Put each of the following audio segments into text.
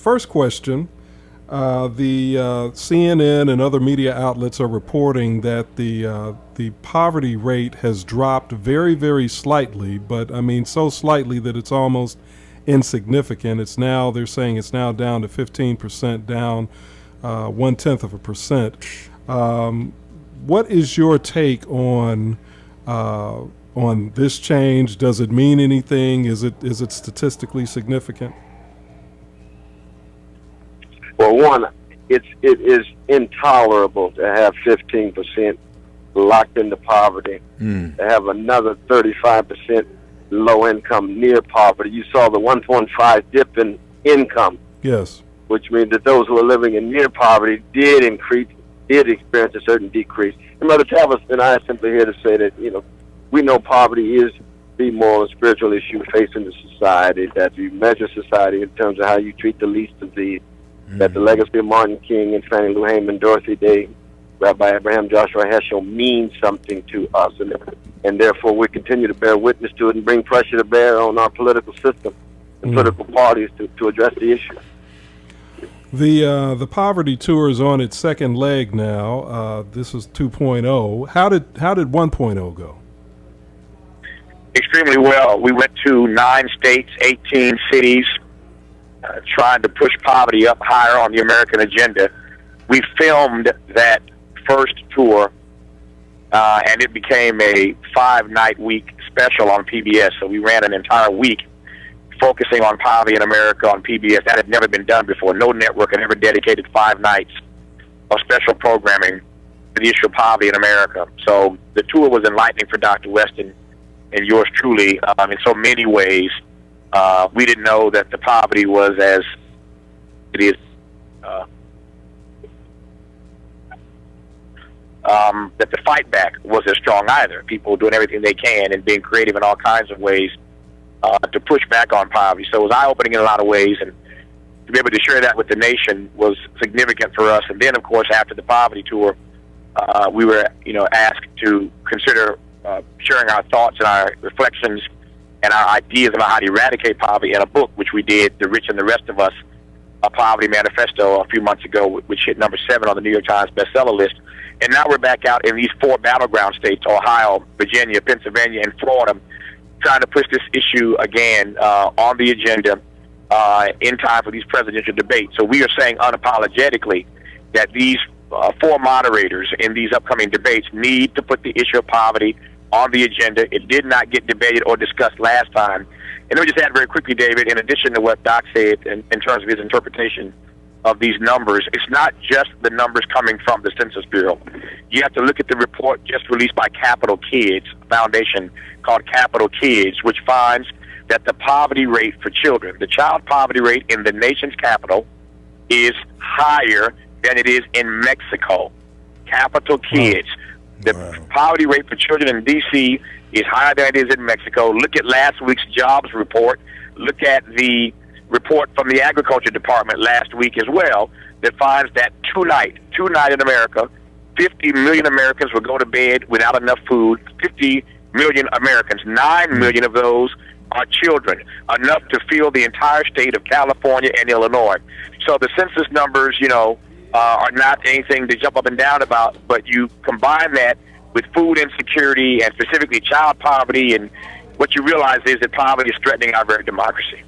first question, the CNN and other media outlets are reporting that the poverty rate has dropped very, very slightly, but I mean so slightly that it's almost insignificant. They're saying it's now down to 15%, down 0.1%. What is your take on this change? Does it mean anything? Is it statistically significant? Well, one, it is intolerable to have 15% locked into poverty, to have another 35% low income near poverty. You saw the 1.5 dip in income. Yes. Which means that those who are living in near poverty did experience a certain decrease. And Brother Tavis and I are simply here to say that, we know poverty is the moral and spiritual issue facing the society, that you measure society in terms of how you treat the least of these, that the legacy of Martin King and Fannie Lou Hamer, Dorothy Day, Rabbi Abraham Joshua Heschel means something to us, and therefore we continue to bear witness to it and bring pressure to bear on our political system and political parties to address the issue. The poverty tour is on its second leg now. This is 2.0. How did 1.0 go? Extremely well. We went to 9 states, 18 cities, trying to push poverty up higher on the American agenda. We filmed that first tour, and it became a 5-night week special on PBS. So we ran an entire week focusing on poverty in America on PBS. That had never been done before. No network had ever dedicated 5 nights of special programming to the issue of poverty in America. So the tour was enlightening for Dr. Weston and yours truly in so many ways. We didn't know that the poverty was as it is. That the fight back was as strong either. People doing everything they can and being creative in all kinds of ways to push back on poverty. So it was eye-opening in a lot of ways, and to be able to share that with the nation was significant for us. And then, of course, after the poverty tour, we were, asked to consider sharing our thoughts and our reflections and our ideas about how to eradicate poverty in a book, which we did, The Rich and the Rest of Us, a Poverty Manifesto, a few months ago, which hit number 7 on the New York Times bestseller list. And now we're back out in these 4 battleground states, Ohio, Virginia, Pennsylvania, and Florida, trying to push this issue again on the agenda in time for these presidential debates. So we are saying unapologetically that these 4 moderators in these upcoming debates need to put the issue of poverty on the agenda. It did not get debated or discussed last time. And let me just add very quickly, David, in addition to what Doc said in terms of his interpretation of these numbers, it's not just the numbers coming from the Census Bureau. You have to look at the report just released by Capital Kids, a foundation called Capital Kids, which finds that the poverty rate for children, the child poverty rate in the nation's capital, is higher than it is in Mexico. Capital Kids. The poverty rate for children in D.C. is higher than it is in Mexico. Look at last week's jobs report. Look at the report from the Agriculture Department last week as well that finds that tonight in America, 50 million Americans will go to bed without enough food. 50 million Americans, 9 million of those are children, enough to fill the entire state of California and Illinois. So the census numbers, are not anything to jump up and down about, but you combine that with food insecurity and specifically child poverty, and what you realize is that poverty is threatening our very democracy.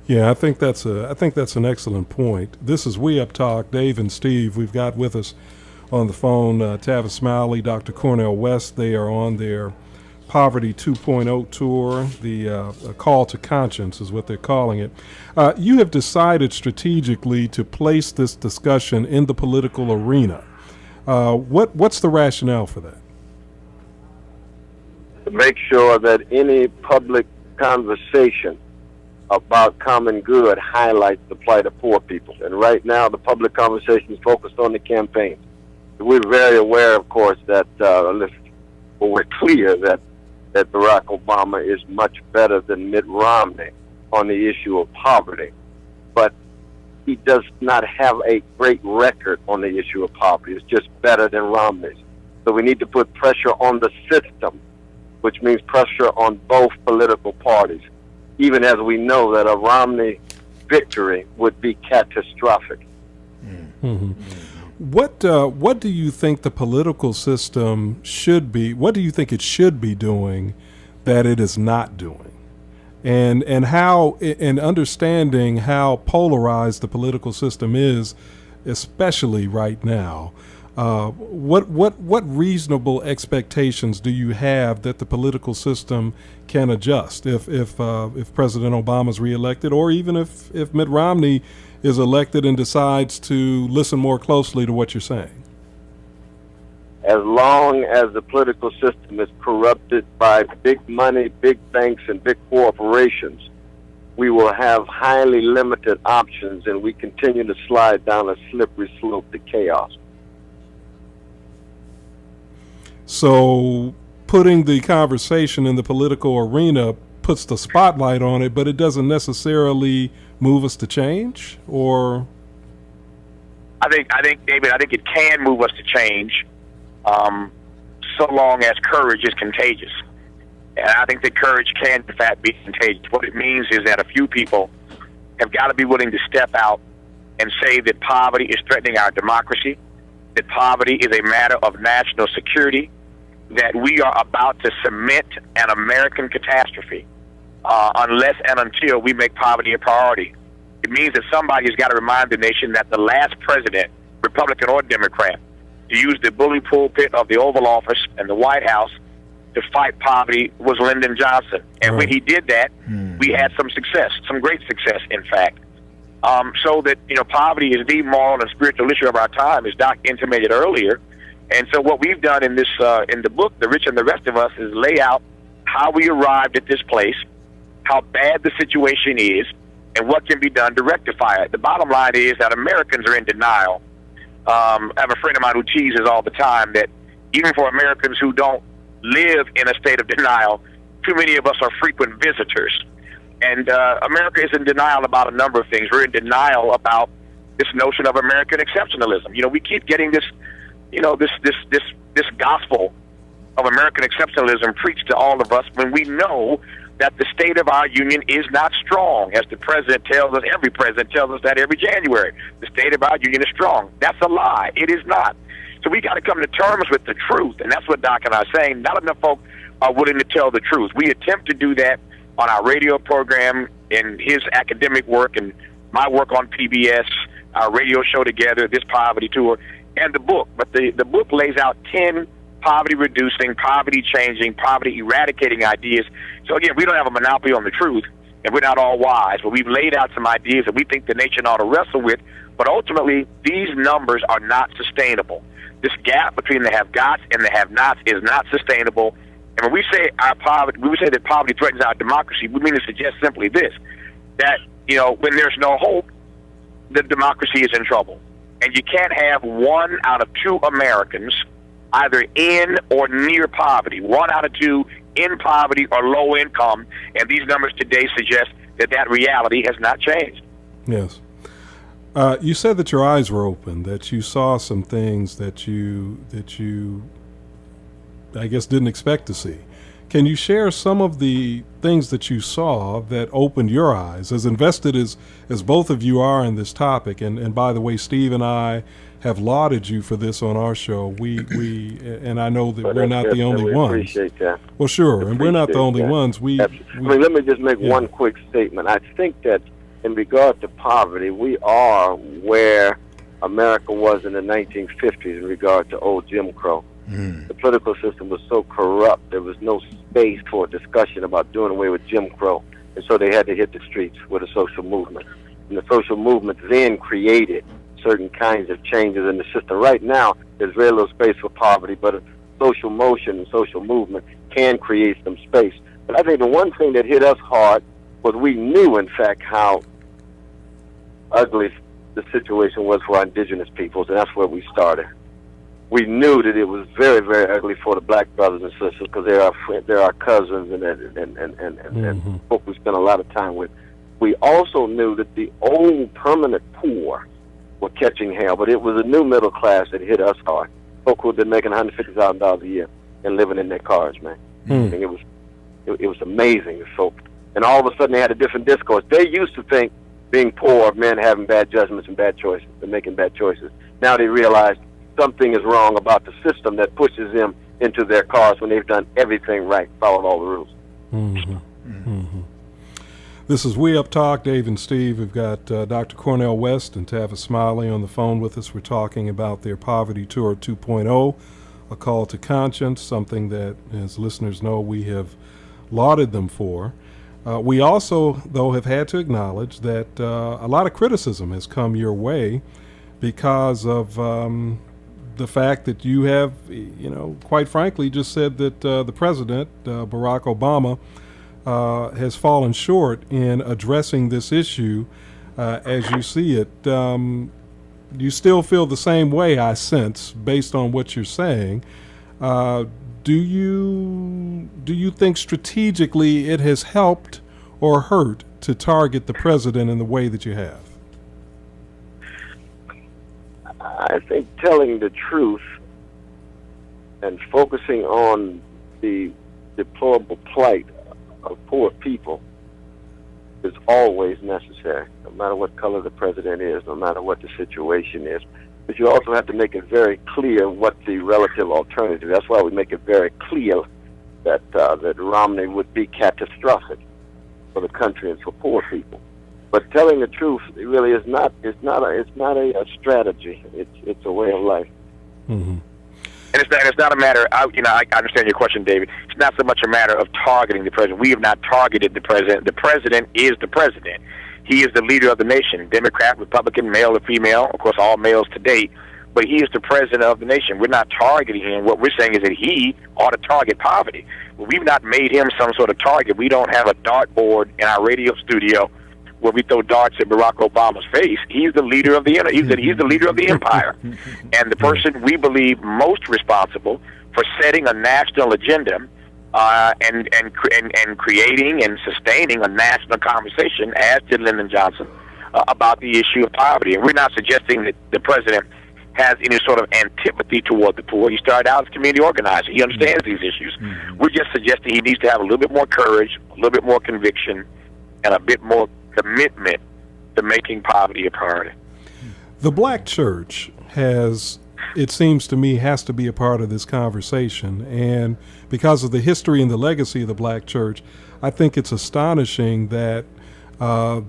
Yeah, I think that's an excellent point. This is We Up Talk, Dave and Steve. We've got with us on the phone Tavis Smiley, Dr. Cornel West. They are on their Poverty 2.0 tour. The call to conscience is what they're calling it. You have decided strategically to place this discussion in the political arena. What's the rationale for that? To make sure that any public conversation about common good highlights the plight of poor people. And right now, the public conversation is focused on the campaign. We're very aware, of course, that we're clear that Barack Obama is much better than Mitt Romney on the issue of poverty. But he does not have a great record on the issue of poverty. It's just better than Romney's. So we need to put pressure on the system, which means pressure on both political parties, even as we know that a Romney victory would be catastrophic. Mm-hmm. What do you think the political system should be? What do you think it should be doing that it is not doing? And how, in understanding how polarized the political system is, especially right now, what reasonable expectations do you have that the political system can adjust if President Obama's reelected, or even if Mitt Romney is elected and decides to listen more closely to what you're saying? As long as the political system is corrupted by big money, big banks, and big corporations, we will have highly limited options, and we continue to slide down a slippery slope to chaos. So putting the conversation in the political arena puts the spotlight on it, but it doesn't necessarily move us to change? Or I think, David, it can move us to change, so long as courage is contagious. And I think that courage can, in fact, be contagious. What it means is that a few people have got to be willing to step out and say that poverty is threatening our democracy, that poverty is a matter of national security, that we are about to cement an American catastrophe unless and until we make poverty a priority. It means that somebody has got to remind the nation that the last president, Republican or Democrat, to use the bully pulpit of the Oval Office and the White House to fight poverty was Lyndon Johnson. And when he did that, we had some success, some great success, in fact. So that, poverty is the moral and spiritual issue of our time, as Doc intimated earlier. And so what we've done in this, in the book, The Rich and the Rest of Us, is lay out how we arrived at this place, how bad the situation is, and what can be done to rectify it. The bottom line is that Americans are in denial. I have a friend of mine who teases all the time that even for Americans who don't live in a state of denial, too many of us are frequent visitors. And America is in denial about a number of things. We're in denial about this notion of American exceptionalism. We keep getting this, this gospel of American exceptionalism preached to all of us when we know that the state of our union is not strong, as the president tells us. Every president tells us that every January. The state of our union is strong. That's a lie. It is not. So we got to come to terms with the truth, and that's what Doc and I are saying. Not enough folk are willing to tell the truth. We attempt to do that on our radio program, in his academic work, and my work on PBS, our radio show together, this poverty tour, and the book. But the book lays out 10 poverty-reducing, poverty-changing, poverty-eradicating ideas. So again, we don't have a monopoly on the truth, and we're not all wise, but we've laid out some ideas that we think the nation ought to wrestle with. But ultimately, these numbers are not sustainable. This gap between the have-gots and the have-nots is not sustainable. And when we say that poverty threatens our democracy, we mean to suggest simply this, that, when there's no hope, the democracy is in trouble. And you can't have 1 out of 2 Americans either in or near poverty, 1 out of 2 in poverty or low income. And these numbers today suggest that reality has not changed. Yes. You said that your eyes were open, that you saw some things that you, I guess, didn't expect to see. Can you share some of the things that you saw that opened your eyes? As invested as both of you are in this topic, and by the way, Steve and I have lauded you for this on our show. We and I know that we're not the only ones. Appreciate that. Well, sure, and we're not the only ones. Let me just make one quick statement. I think that in regard to poverty, we are where America was in the 1950s in regard to old Jim Crow. The political system was so corrupt, there was no space for a discussion about doing away with Jim Crow. And so they had to hit the streets with a social movement. And the social movement then created certain kinds of changes in the system. Right now, there's very little space for poverty, but a social motion and social movement can create some space. But I think the one thing that hit us hard was we knew, in fact, how ugly the situation was for our indigenous peoples, and that's where we started. We knew that it was very, very ugly for the black brothers and sisters because they're our cousins and folk we spent a lot of time with. We also knew that the old permanent poor were catching hell, but it was a new middle class that hit us hard. Folk who had been making $150,000 a year and living in their cars, man. And it was amazing, folk. And all of a sudden they had a different discourse. They used to think being poor meant having bad judgments and bad choices and making bad choices. Now they realize something is wrong about the system that pushes them into their cars when they've done everything right, followed all the rules. Mm-hmm. Mm-hmm. This is We Up Talk, Dave and Steve. We've got Dr. Cornel West and Tavis Smiley on the phone with us. We're talking about their Poverty Tour 2.0, a call to conscience, something that, as listeners know, we have lauded them for. We also, though, have had to acknowledge that a lot of criticism has come your way because of the fact that you have, quite frankly, just said that the president, Barack Obama, has fallen short in addressing this issue as you see it. You still feel the same way, I sense, based on what you're saying. Do you think strategically it has helped or hurt to target the president in the way that you have? I think telling the truth and focusing on the deplorable plight of poor people is always necessary, no matter what color the president is, no matter what the situation is. But you also have to make it very clear what the relative alternative is. That's why we make it very clear that that Romney would be catastrophic for the country and for poor people. But telling the truth really is not. It's not a strategy. It's a way of life. Mm-hmm. And it's not a matter. I understand your question, David. It's not so much a matter of targeting the president. We have not targeted the president. The president is the president. He is the leader of the nation, Democrat, Republican, male or female, of course, all males to date. But he is the president of the nation. We're not targeting him. What we're saying is that he ought to target poverty. We've not made him some sort of target. We don't have a dartboard in our radio studio where we throw darts at Barack Obama's face. He's the leader of the he's the leader of the empire, and the person we believe most responsible for setting a national agenda and creating and sustaining a national conversation, as did Lyndon Johnson, about the issue of poverty. And we're not suggesting that the president has any sort of antipathy toward the poor. He started out as a community organizer. He understands these issues. We're just suggesting he needs to have a little bit more courage, a little bit more conviction, and a bit more commitment to making poverty a priority. The black church has, it seems to me, has to be a part of this conversation. And because of the history and the legacy of the black church, I think it's astonishing that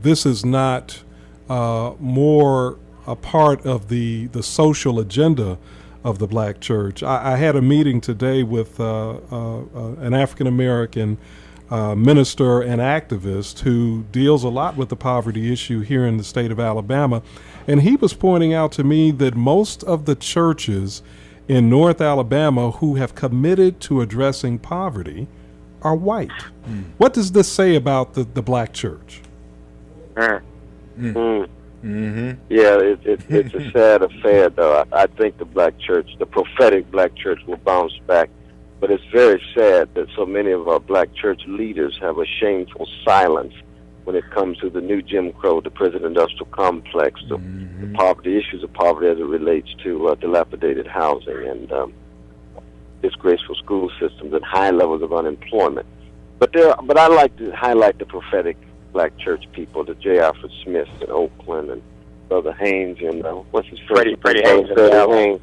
this is not more a part of the social agenda of the black church. I had a meeting today with an African-American minister and activist who deals a lot with the poverty issue here in the state of Alabama. And he was pointing out to me that most of the churches in North Alabama who have committed to addressing poverty are white. What does this say about the black church? Yeah, it's a sad affair, though. I think the black church, the prophetic black church, will bounce back. But it's very sad that so many of our black church leaders have a shameful silence when it comes to the new Jim Crow, the prison industrial complex, the poverty, issues of poverty as it relates to dilapidated housing and disgraceful school systems and high levels of unemployment. But I like to highlight the prophetic black church people, the J. Alfred Smiths in Oakland and Brother Haynes and what's his first Freddie Haynes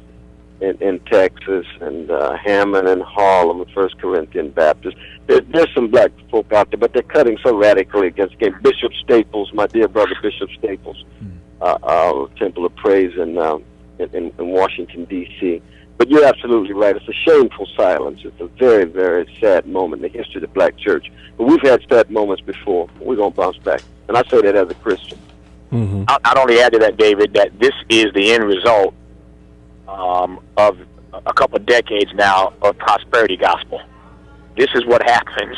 in Texas, and Hammond and Harlem, First Corinthian Baptist. There's some black folk out there, but they're cutting so radically against gay. Bishop Staples, my dear brother Bishop Staples, Temple of Praise in Washington, D.C. But you're absolutely right. It's a shameful silence. It's a very, very sad moment in the history of the black church. But we've had sad moments before. We're going to bounce back. And I say that as a Christian. I'd only add to that, David, that this is the end result of a couple of decades now of prosperity gospel. This is what happens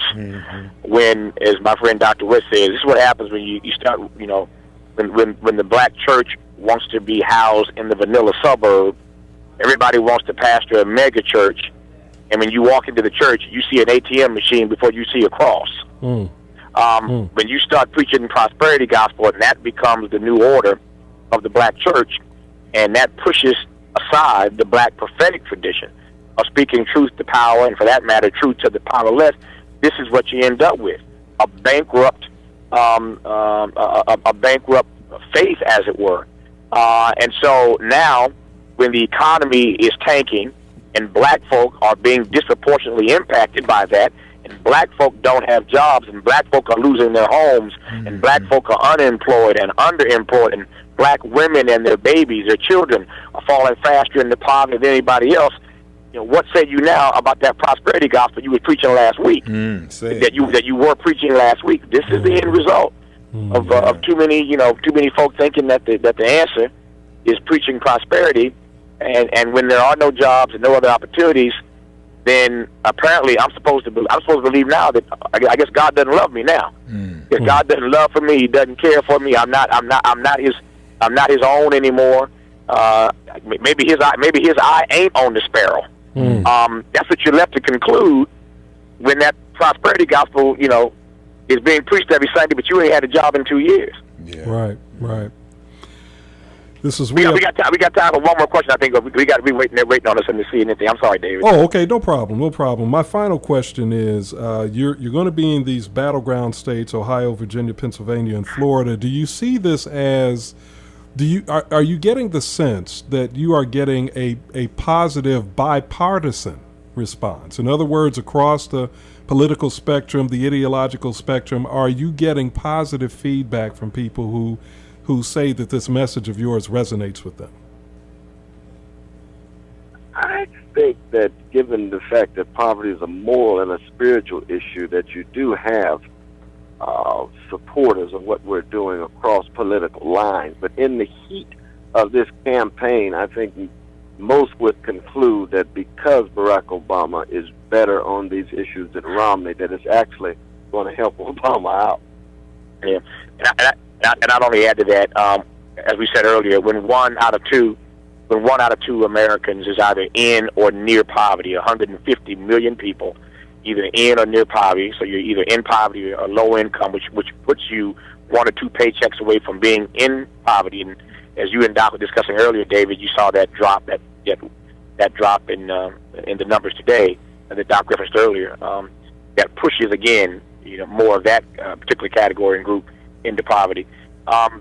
when, as my friend Dr. West says, this is what happens when you start, when the black church wants to be housed in the vanilla suburb. Everybody wants to pastor a mega church, and when you walk into the church, you see an ATM machine before you see a cross. When you start preaching prosperity gospel, and that becomes the new order of the black church, and that pushes aside the black prophetic tradition of speaking truth to power, and for that matter, truth to the powerless, this is what you end up with: a bankrupt faith, as it were. And so now, when the economy is tanking and black folk are being disproportionately impacted by that, and black folk don't have jobs, and black folk are losing their homes, and black folk are unemployed and underemployed, and black women and their babies, their children, are falling faster into poverty than anybody else. What say you now about that prosperity gospel you were preaching last week? That you were preaching last week. This is the end result of too many folk thinking that the answer is preaching prosperity, and when there are no jobs and no other opportunities, then apparently I'm supposed to believe now that I guess God doesn't love me now. If God doesn't love for me, He doesn't care for me. I'm not His own anymore. Maybe His eye ain't on the sparrow. That's what you're left to conclude when that prosperity gospel, is being preached every Sunday, but you ain't had a job in 2 years. Yeah. Right. This is we got time for one more question. I think we got to be waiting on us to see anything. I'm sorry, David. Oh, okay, no problem. My final question is: you're going to be in these battleground states, Ohio, Virginia, Pennsylvania, and Florida. Do you see this as are you getting the sense that you are getting a positive bipartisan response? In other words, across the political spectrum, the ideological spectrum, are you getting positive feedback from people who say that this message of yours resonates with them? I think that given the fact that poverty is a moral and a spiritual issue, that you do have supporters of what we're doing across political lines. But in the heat of this campaign, I think most would conclude that because Barack Obama is better on these issues than Romney, that it's actually going to help Obama out. Yeah, and I'd only add to that, as we said earlier, when one out of two Americans is either in or near poverty, 150 million people, either in or near poverty, so you're either in poverty or low income, which puts you 1 or 2 paychecks away from being in poverty. And as you and Doc were discussing earlier, David, you saw that drop in the numbers today that Doc referenced earlier. That pushes again, more of that particular category and group into poverty.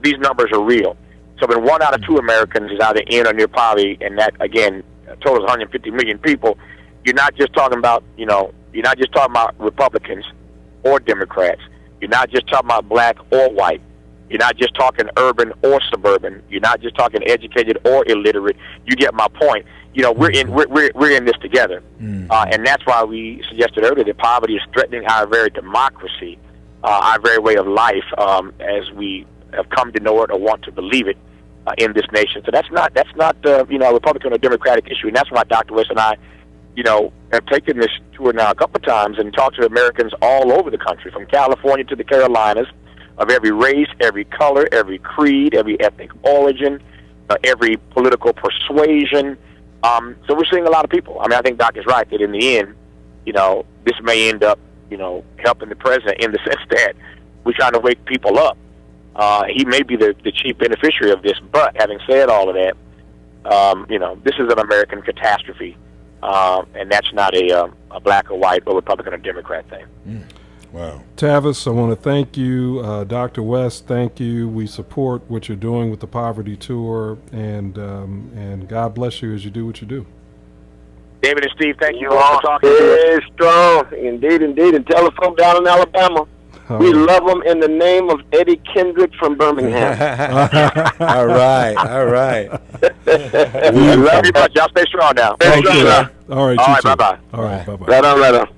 These numbers are real. So when 1 out of 2 Americans is either in or near poverty, and that again totals 150 million people, you're not just talking about Republicans or Democrats. You're not just talking about black or white. You're not just talking urban or suburban. You're not just talking educated or illiterate. You get my point. We're in this together, and that's why we suggested earlier that poverty is threatening our very democracy, our very way of life, as we have come to know it or want to believe it in this nation. So that's not a Republican or Democratic issue, and that's why Dr. West and I, have taken this tour now a couple of times and talked to Americans all over the country, from California to the Carolinas, of every race, every color, every creed, every ethnic origin, every political persuasion. So we're seeing a lot of people. I think Doc is right that in the end, this may end up, helping the president in the sense that we're trying to wake people up. He may be the chief beneficiary of this, but having said all of that, this is an American catastrophe, and that's not a black or white or Republican or Democrat thing. Wow. Tavis, I want to thank you. Dr. West, thank you. We support what you're doing with the Poverty Tour, and God bless you as you do what you do. David and Steve, thank you all for talking to us. Very strong, indeed. And tell us from down in Alabama, we love them in the name of Eddie Kendrick from Birmingham. All right. We love you much. Y'all stay strong now. All right, bye-bye. All right, bye-bye. Right on.